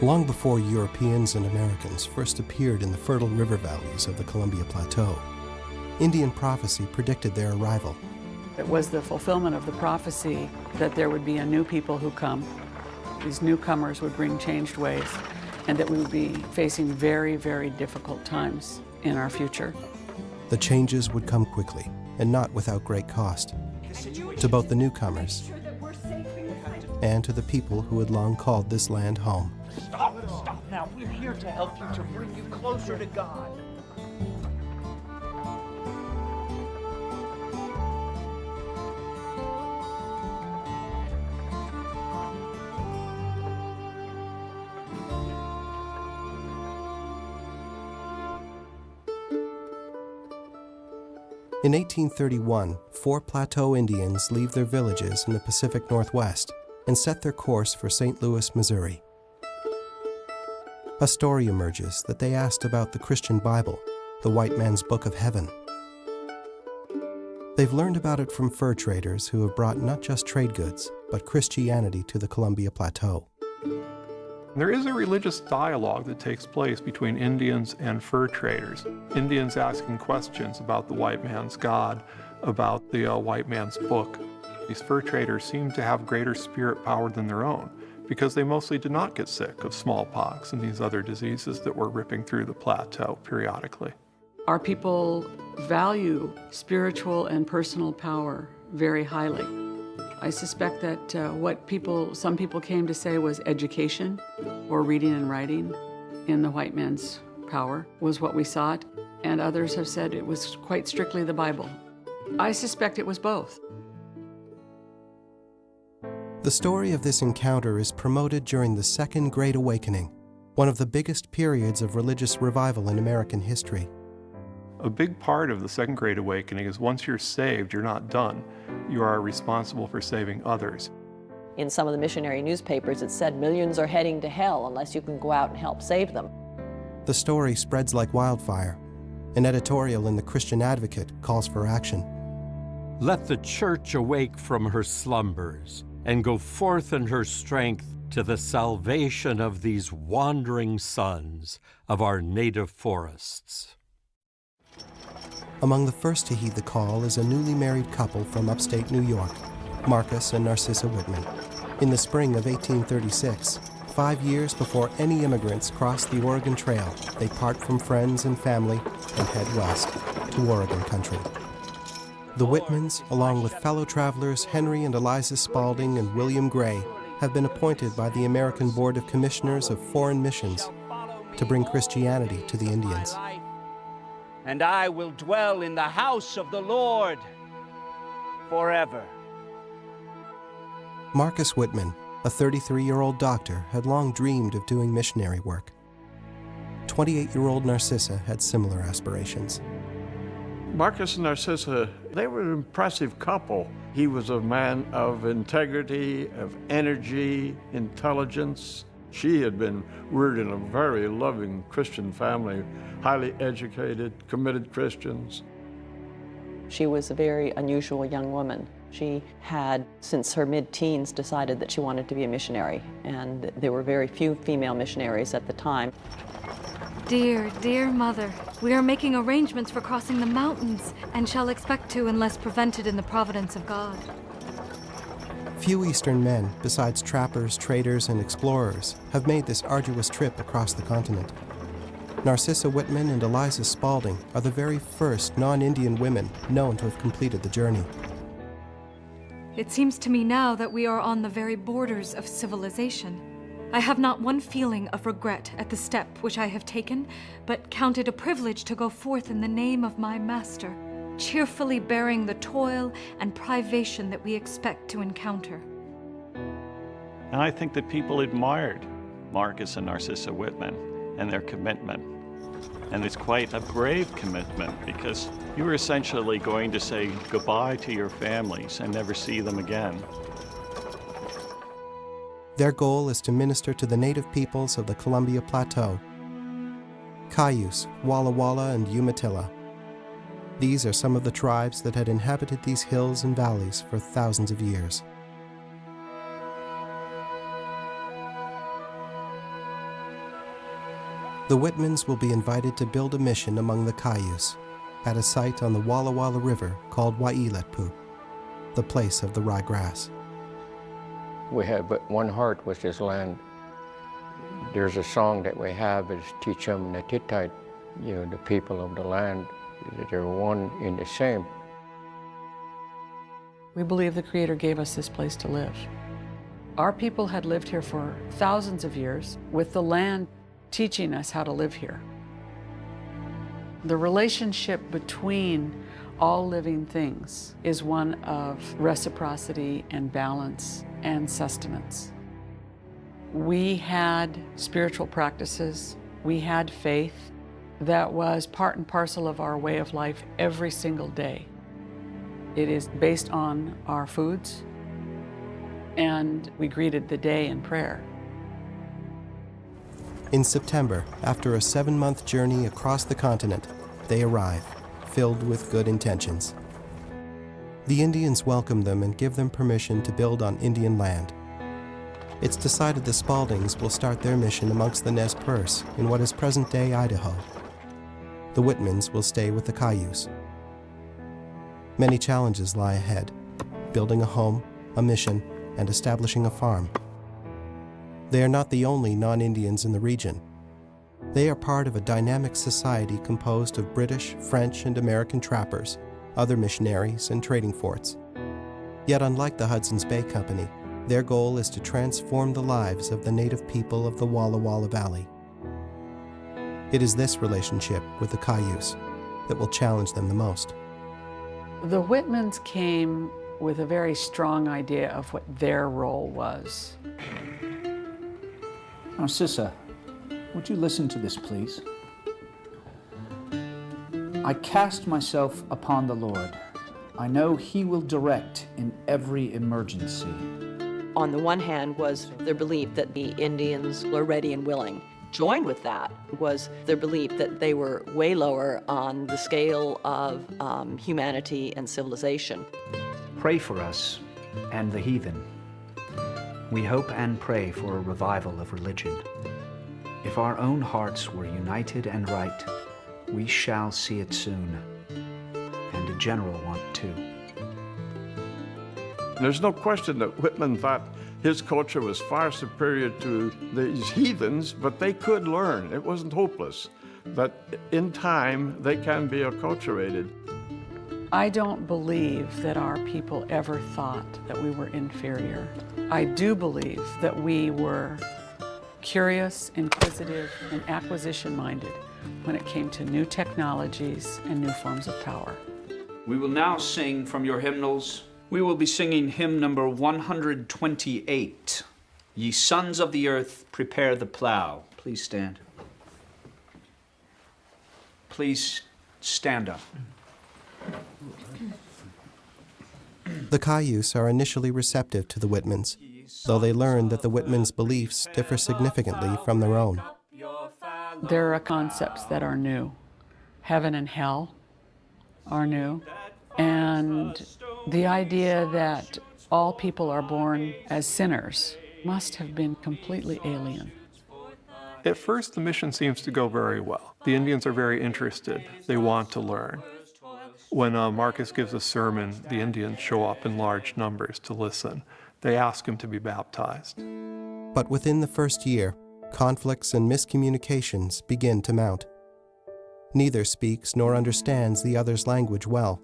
Long before Europeans and Americans first appeared in the fertile river valleys of the Columbia Plateau, Indian prophecy predicted their arrival. It was the fulfillment of the prophecy that there would be a new people who come. These newcomers would bring changed ways, and that we would be facing very, very difficult times in our future. The changes would come quickly, and not without great cost, to both the newcomers and to the people who had long called this land home. Stop now. We're here to help you, to bring you closer to God. In 1831, 4 Plateau Indians leave their villages in the Pacific Northwest and set their course for St. Louis, Missouri. A story emerges that they asked about the Christian Bible, the white man's book of heaven. They've learned about it from fur traders who have brought not just trade goods, but Christianity to the Columbia Plateau. There is a religious dialogue that takes place between Indians and fur traders. Indians asking questions about the white man's God, about the white man's book. These fur traders seem to have greater spirit power than their own, because they mostly did not get sick of smallpox and these other diseases that were ripping through the plateau periodically. Our people value spiritual and personal power very highly. I suspect that what some people came to say was education or reading and writing in the white man's power was what we sought, and others have said it was quite strictly the Bible. I suspect it was both. The story of this encounter is promoted during the Second Great Awakening, one of the biggest periods of religious revival in American history. A big part of the Second Great Awakening is once you're saved, you're not done. You are responsible for saving others. In some of the missionary newspapers, it said millions are heading to hell unless you can go out and help save them. The story spreads like wildfire. An editorial in the Christian Advocate calls for action. Let the church awake from her slumbers and go forth in her strength to the salvation of these wandering sons of our native forests. Among the first to heed the call is a newly married couple from upstate New York, Marcus and Narcissa Whitman. In the spring of 1836, 5 years before any immigrants cross the Oregon Trail, they part from friends and family and head west to Oregon country. The Whitmans, along with fellow travelers Henry and Eliza Spalding and William Gray, have been appointed by the American Board of Commissioners of Foreign Missions to bring Christianity to the Indians. And I will dwell in the house of the Lord forever. Marcus Whitman, a 33-year-old doctor, had long dreamed of doing missionary work. 28-year-old Narcissa had similar aspirations. Marcus and Narcissa, they were an impressive couple. He was a man of integrity, of energy, intelligence. She had been reared in a very loving Christian family, highly educated, committed Christians. She was a very unusual young woman. She had, since her mid-teens, decided that she wanted to be a missionary, and there were very few female missionaries at the time. Dear, dear mother, we are making arrangements for crossing the mountains, and shall expect to unless prevented in the providence of God. Few Eastern men, besides trappers, traders, and explorers, have made this arduous trip across the continent. Narcissa Whitman and Eliza Spalding are the very first non-Indian women known to have completed the journey. It seems to me now that we are on the very borders of civilization. I have not one feeling of regret at the step which I have taken, but count it a privilege to go forth in the name of my Master, cheerfully bearing the toil and privation that we expect to encounter. And I think that people admired Marcus and Narcissa Whitman and their commitment. And it's quite a brave commitment, because you were essentially going to say goodbye to your families and never see them again. Their goal is to minister to the native peoples of the Columbia Plateau, Cayuse, Walla Walla, and Umatilla. These are some of the tribes that had inhabited these hills and valleys for thousands of years. The Whitmans will be invited to build a mission among the Cayuse at a site on the Walla Walla River called Waiilatpu, the place of the ryegrass. We have but one heart with this land. There's a song that we have is Teach them the Tittite, the people of the land, that they're one in the same. We believe the Creator gave us this place to live. Our people had lived here for thousands of years, with the land teaching us how to live here. The relationship between all living things is one of reciprocity and balance and sustenance. We had spiritual practices, we had faith that was part and parcel of our way of life every single day. It is based on our foods, and we greeted the day in prayer. In September, after a 7-month journey across the continent, they arrive, filled with good intentions. The Indians welcome them and give them permission to build on Indian land. It's decided the Spaldings will start their mission amongst the Nez Perce in what is present-day Idaho. The Whitmans will stay with the Cayuse. Many challenges lie ahead: building a home, a mission, and establishing a farm. They are not the only non-Indians in the region. They are part of a dynamic society composed of British, French, and American trappers, other missionaries, and trading forts. Yet unlike the Hudson's Bay Company, their goal is to transform the lives of the native people of the Walla Walla Valley. It is this relationship with the Cayuse that will challenge them the most. The Whitmans came with a very strong idea of what their role was. Narcissa, would you listen to this, please? I cast myself upon the Lord. I know He will direct in every emergency. On the one hand was their belief that the Indians were ready and willing. Joined with that was their belief that they were way lower on the scale of humanity and civilization. Pray for us and the heathen. We hope and pray for a revival of religion. If our own hearts were united and right, we shall see it soon, and a general one too. There's no question that Whitman thought his culture was far superior to these heathens, but they could learn. It wasn't hopeless. That in time, they can be acculturated. I don't believe that our people ever thought that we were inferior. I do believe that we were curious, inquisitive, and acquisition-minded when it came to new technologies and new forms of power. We will now sing from your hymnals. We will be singing hymn number 128. Ye sons of the earth, prepare the plow. Please stand. Please stand up. The Cayuse are initially receptive to the Whitmans, though they learn that the Whitmans' beliefs differ significantly from their own. There are concepts that are new. Heaven and hell are new. And the idea that all people are born as sinners must have been completely alien. At first, the mission seems to go very well. The Indians are very interested. They want to learn. When Marcus gives a sermon, the Indians show up in large numbers to listen. They ask him to be baptized. But within the first year, conflicts and miscommunications begin to mount. Neither speaks nor understands the other's language well.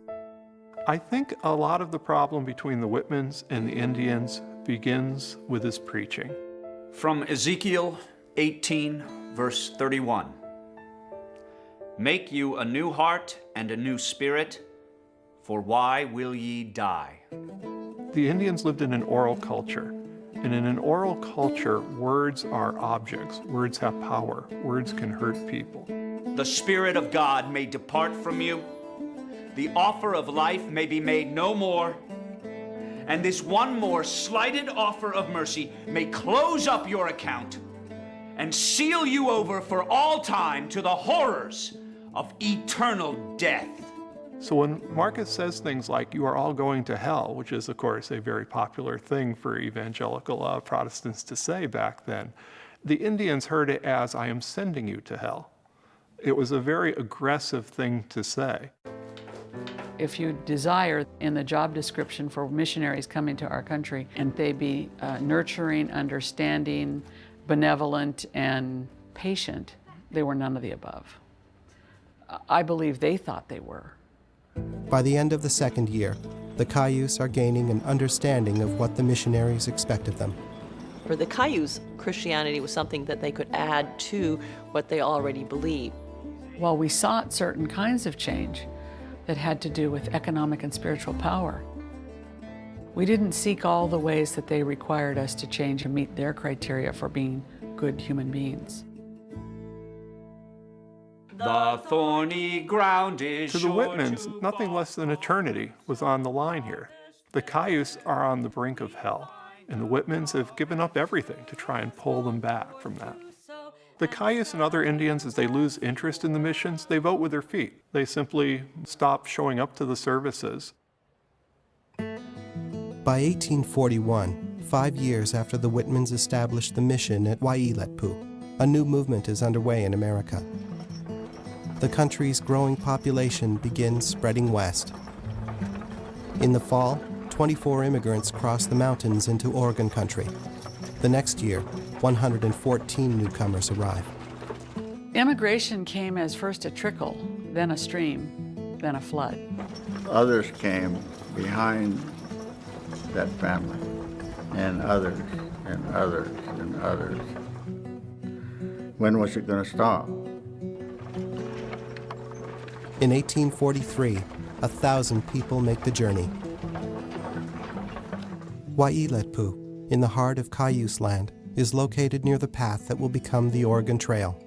I think a lot of the problem between the Whitmans and the Indians begins with his preaching. From Ezekiel 18, verse 31. Make you a new heart and a new spirit, for why will ye die? The Indians lived in an oral culture, and in an oral culture, words are objects. Words have power. Words can hurt people. The Spirit of God may depart from you. The offer of life may be made no more. And this one more slighted offer of mercy may close up your account and seal you over for all time to the horrors of eternal death. So when Marcus says things like, you are all going to hell, which is, of course, a very popular thing for evangelical Protestants to say back then, The Indians heard it as, "I am sending you to hell." It was a very aggressive thing to say. If you desire in the job description for missionaries coming to our country, and they be nurturing, understanding, benevolent, and patient, they were none of the above. I believe they thought they were. By the end of the second year, the Cayuse are gaining an understanding of what the missionaries expect of them. For the Cayuse, Christianity was something that they could add to what they already believed. While we sought certain kinds of change that had to do with economic and spiritual power, we didn't seek all the ways that they required us to change and meet their criteria for being good human beings. The thorny ground is To the Whitmans, nothing less than eternity was on the line here. The Cayuse are on the brink of hell, and the Whitmans have given up everything to try and pull them back from that. The Cayuse and other Indians, as they lose interest in the missions, they vote with their feet. They simply stop showing up to the services. By 1841, 5 years after the Whitmans established the mission at Waiilatpu, a new movement is underway in America. The country's growing population begins spreading west. In the fall, 24 immigrants cross the mountains into Oregon country. The next year, 114 newcomers arrive. Immigration came as first a trickle, then a stream, then a flood. Others came behind that family, and others, and others, and others. When was it going to stop? In 1843, 1,000 people make the journey. Waiilatpu, in the heart of Cayuse land, is located near the path that will become the Oregon Trail.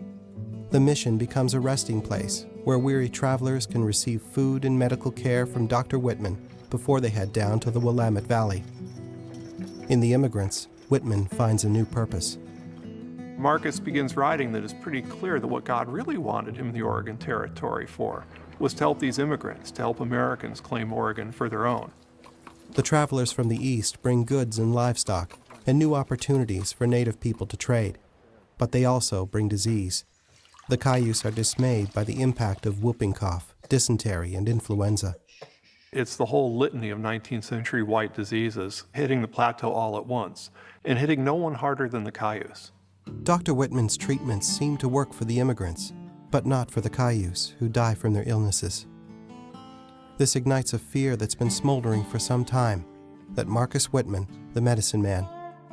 The mission becomes a resting place where weary travelers can receive food and medical care from Dr. Whitman before they head down to the Willamette Valley. In the immigrants, Whitman finds a new purpose. Marcus begins writing that it's pretty clear that what God really wanted him in the Oregon Territory for was to help these immigrants, to help Americans claim Oregon for their own. The travelers from the east bring goods and livestock and new opportunities for native people to trade, but they also bring disease. The Cayuse are dismayed by the impact of whooping cough, dysentery, and influenza. It's the whole litany of 19th century white diseases hitting the plateau all at once, and hitting no one harder than the Cayuse. Dr. Whitman's treatments seem to work for the immigrants, but not for the Cayuse, who die from their illnesses. This ignites a fear that's been smoldering for some time, that Marcus Whitman, the medicine man,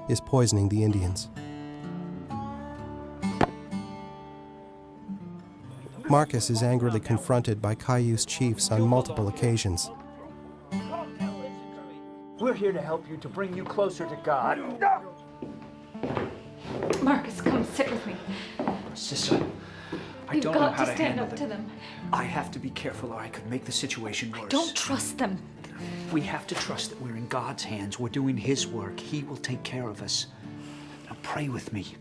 is poisoning the Indians. Marcus is angrily confronted by Cayuse chiefs on multiple occasions. We're here to help you, to bring you closer to God. Marcus, come sit with me. Sister, I You've don't know got how to to stand handle up it. to them. I have to be careful or I could make the situation worse. Don't trust them. We have to trust that we're in God's hands. We're doing His work. He will take care of us. Now pray with me.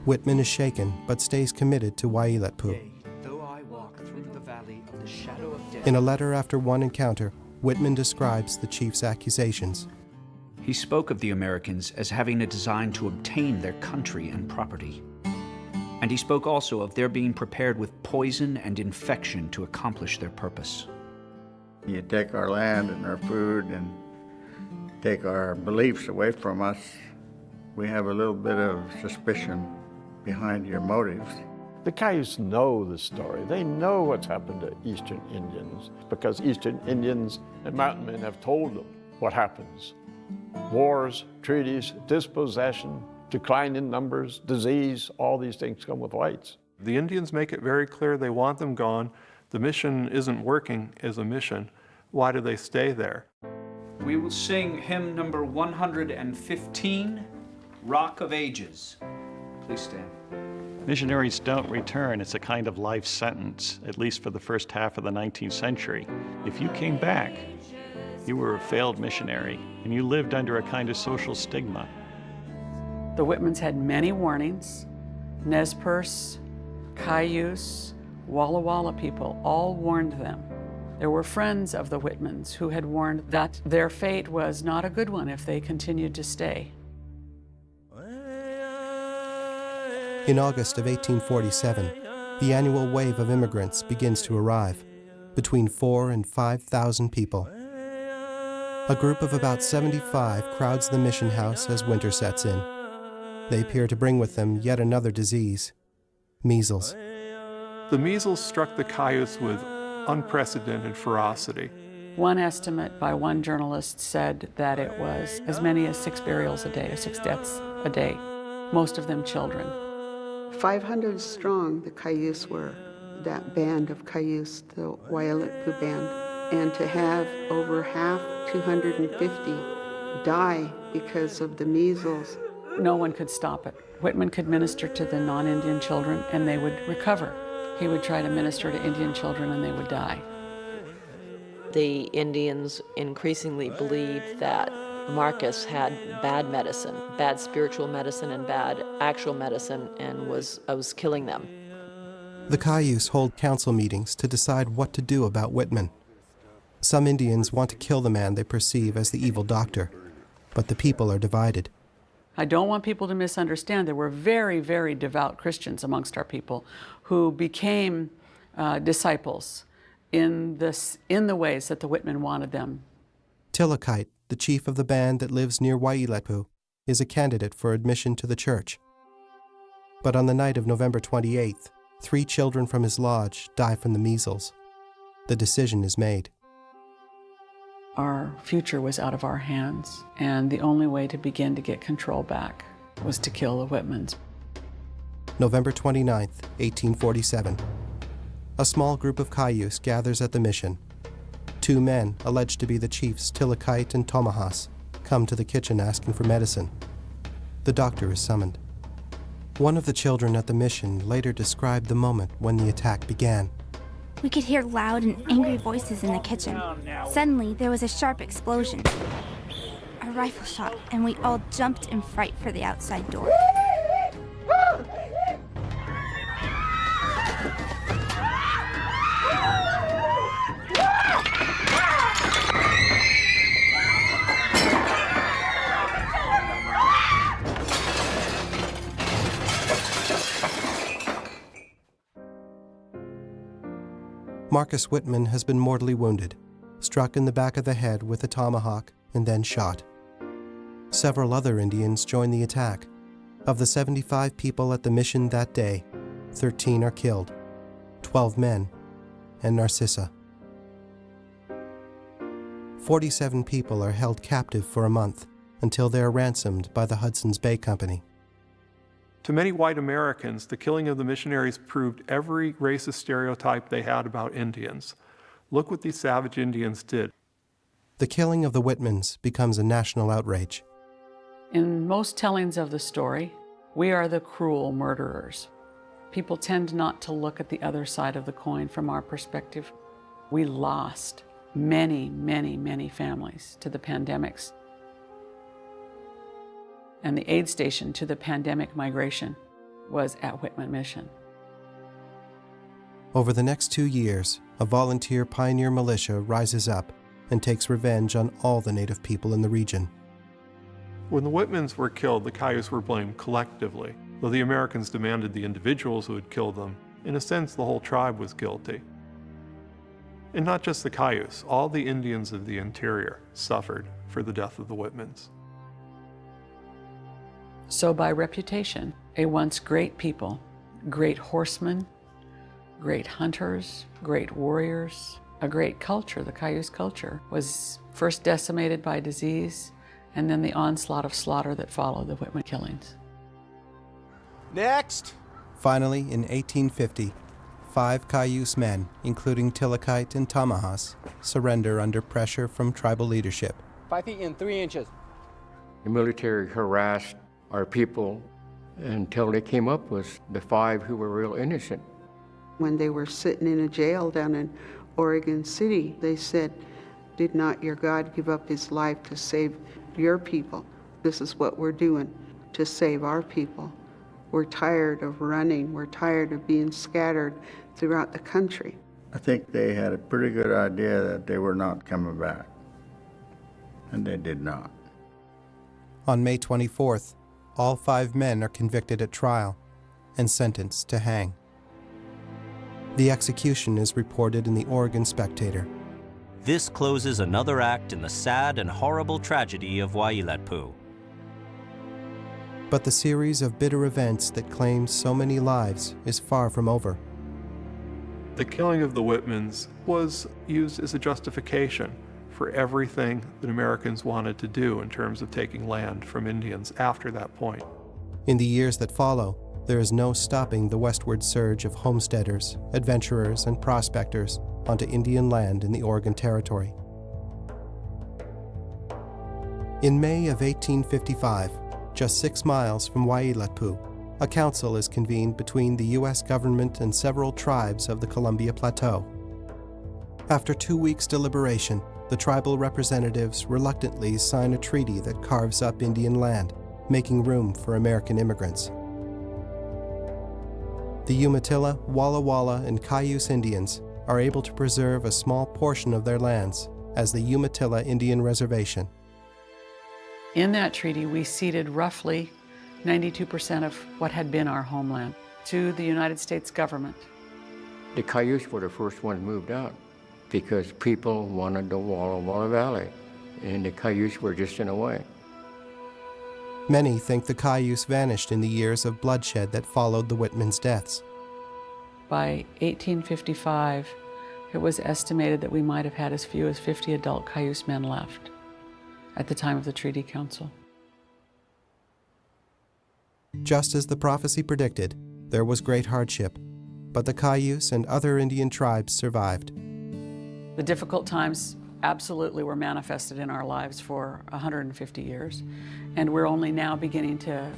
Whitman is shaken, but stays committed to Waiilatpu. Yea, though I walk through the valley of the shadow of death. In a letter after one encounter, Whitman describes the chief's accusations. He spoke of the Americans as having a design to obtain their country and property. And he spoke also of their being prepared with poison and infection to accomplish their purpose. You take our land and our food and take our beliefs away from us, we have a little bit of suspicion behind your motives. The Cayuse know the story. They know what's happened to Eastern Indians because Eastern Indians and mountain men have told them what happens. Wars, treaties, dispossession, decline in numbers, disease, all these things come with whites. The Indians make it very clear they want them gone. The mission isn't working as a mission. Why do they stay there? We will sing hymn number 115, Rock of Ages. Please stand. Missionaries don't return. It's a kind of life sentence, at least for the first half of the 19th century. If you came back, you were a failed missionary, and you lived under a kind of social stigma. The Whitmans had many warnings. Nez Perce, Cayuse, Walla Walla people all warned them. There were friends of the Whitmans who had warned that their fate was not a good one if they continued to stay. In August of 1847, the annual wave of immigrants begins to arrive, between 4,000 and 5,000 people. A group of about 75 crowds the mission house as winter sets in. They appear to bring with them yet another disease, measles. The measles struck the Cayuse with unprecedented ferocity. One estimate by one journalist said that it was as many as 6 burials a day, or 6 deaths a day, most of them children. 500 strong, the Cayuse were, that band of Cayuse, the Waiilatpu band. And to have over half, 250, die because of the measles. No one could stop it. Whitman could minister to the non-Indian children and they would recover. He would try to minister to Indian children and they would die. The Indians increasingly believed that Marcus had bad medicine, bad spiritual medicine and bad actual medicine, and was killing them. The Cayuse hold council meetings to decide what to do about Whitman. Some Indians want to kill the man they perceive as the evil doctor, but the people are divided. I don't want people to misunderstand. There were very, very devout Christians amongst our people who became disciples in the ways that the Whitman wanted them. Tilakite, the chief of the band that lives near Waiilatpu, is a candidate for admission to the church. But on the night of November 28th, 3 children from his lodge die from the measles. The decision is made. Our future was out of our hands, and the only way to begin to get control back was to kill the Whitmans. November 29th, 1847. A small group of Cayuse gathers at the mission. 2 men, alleged to be the chiefs Tilakite and Tomahas, come to the kitchen asking for medicine. The doctor is summoned. One of the children at the mission later described the moment when the attack began. We could hear loud and angry voices in the kitchen. Suddenly, there was a sharp explosion. A rifle shot, and we all jumped in fright for the outside door. Marcus Whitman has been mortally wounded, struck in the back of the head with a tomahawk and then shot. Several other Indians join the attack. Of the 75 people at the mission that day, 13 are killed, 12 men, and Narcissa. 47 people are held captive for a month until they are ransomed by the Hudson's Bay Company. To many white Americans, the killing of the missionaries proved every racist stereotype they had about Indians. Look what these savage Indians did. The killing of the Whitmans becomes a national outrage. In most tellings of the story, we are the cruel murderers. People tend not to look at the other side of the coin from our perspective. We lost many, many, many families to the pandemics. And the aid station to the pandemic migration was at Whitman Mission. Over the next 2 years, a volunteer pioneer militia rises up and takes revenge on all the native people in the region. When the Whitmans were killed, the Cayuse were blamed collectively. Though the Americans demanded the individuals who had killed them, in a sense the whole tribe was guilty. And not just the Cayuse, all the Indians of the interior suffered for the death of the Whitmans. So by reputation, a once great people, great horsemen, great hunters, great warriors, a great culture, the Cayuse culture, was first decimated by disease and then the onslaught of slaughter that followed the Whitman killings. Next! Finally, in 1850, 5 Cayuse men, including Tilakite and Tomahas, surrender under pressure from tribal leadership. 5 feet and 3 inches. The military harassed our people until they came up with the 5 who were real innocent. When they were sitting in a jail down in Oregon City, they said, "Did not your God give up his life to save your people? This is what we're doing to save our people. We're tired of running. We're tired of being scattered throughout the country." I think they had a pretty good idea that they were not coming back, and they did not. On May 24th, all 5 men are convicted at trial, and sentenced to hang. The execution is reported in the Oregon Spectator. This closes another act in the sad and horrible tragedy of Waiilatpu. But the series of bitter events that claimed so many lives is far from over. The killing of the Whitmans was used as a justification for everything that Americans wanted to do in terms of taking land from Indians after that point. In the years that follow, there is no stopping the westward surge of homesteaders, adventurers, and prospectors onto Indian land in the Oregon Territory. In May of 1855, just 6 miles from Waiilatpu, a council is convened between the U.S. government and several tribes of the Columbia Plateau. After 2 weeks' deliberation, the tribal representatives reluctantly sign a treaty that carves up Indian land, making room for American immigrants. The Umatilla, Walla Walla, and Cayuse Indians are able to preserve a small portion of their lands as the Umatilla Indian Reservation. In that treaty, we ceded roughly 92% of what had been our homeland to the United States government. The Cayuse were the first ones moved out because people wanted the Walla Walla Valley, and the Cayuse were just in the way. Many think the Cayuse vanished in the years of bloodshed that followed the Whitmans' deaths. By 1855, it was estimated that we might have had as few as 50 adult Cayuse men left at the time of the Treaty Council. Just as the prophecy predicted, there was great hardship, but the Cayuse and other Indian tribes survived. The difficult times absolutely were manifested in our lives for 150 years, and we're only now beginning to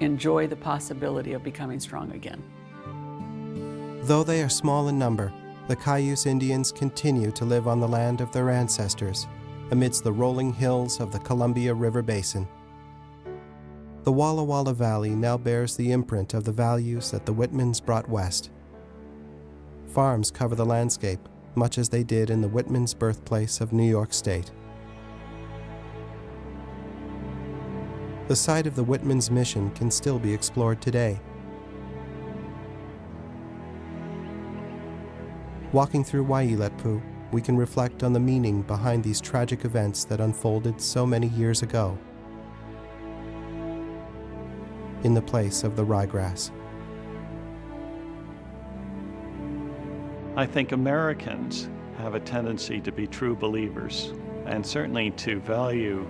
enjoy the possibility of becoming strong again. Though they are small in number, the Cayuse Indians continue to live on the land of their ancestors, amidst the rolling hills of the Columbia River Basin. The Walla Walla Valley now bears the imprint of the values that the Whitmans brought west. Farms cover the landscape, much as they did in the Whitmans' birthplace of New York State. The site of the Whitmans' mission can still be explored today. Walking through Waiilatpu, we can reflect on the meaning behind these tragic events that unfolded so many years ago in the place of the ryegrass. I think Americans have a tendency to be true believers and certainly to value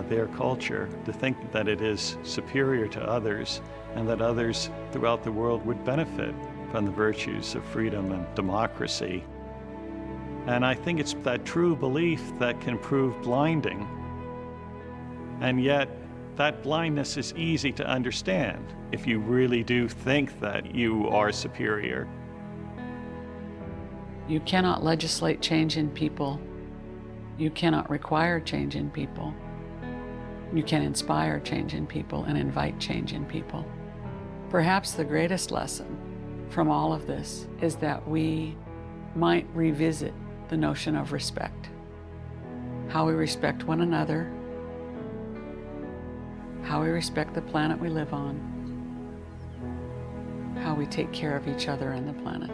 their culture, to think that it is superior to others and that others throughout the world would benefit from the virtues of freedom and democracy. And I think it's that true belief that can prove blinding. And yet, that blindness is easy to understand if you really do think that you are superior. You cannot legislate change in people. You cannot require change in people. You can inspire change in people and invite change in people. Perhaps the greatest lesson from all of this is that we might revisit the notion of respect. How we respect one another, how we respect the planet we live on, how we take care of each other and the planet.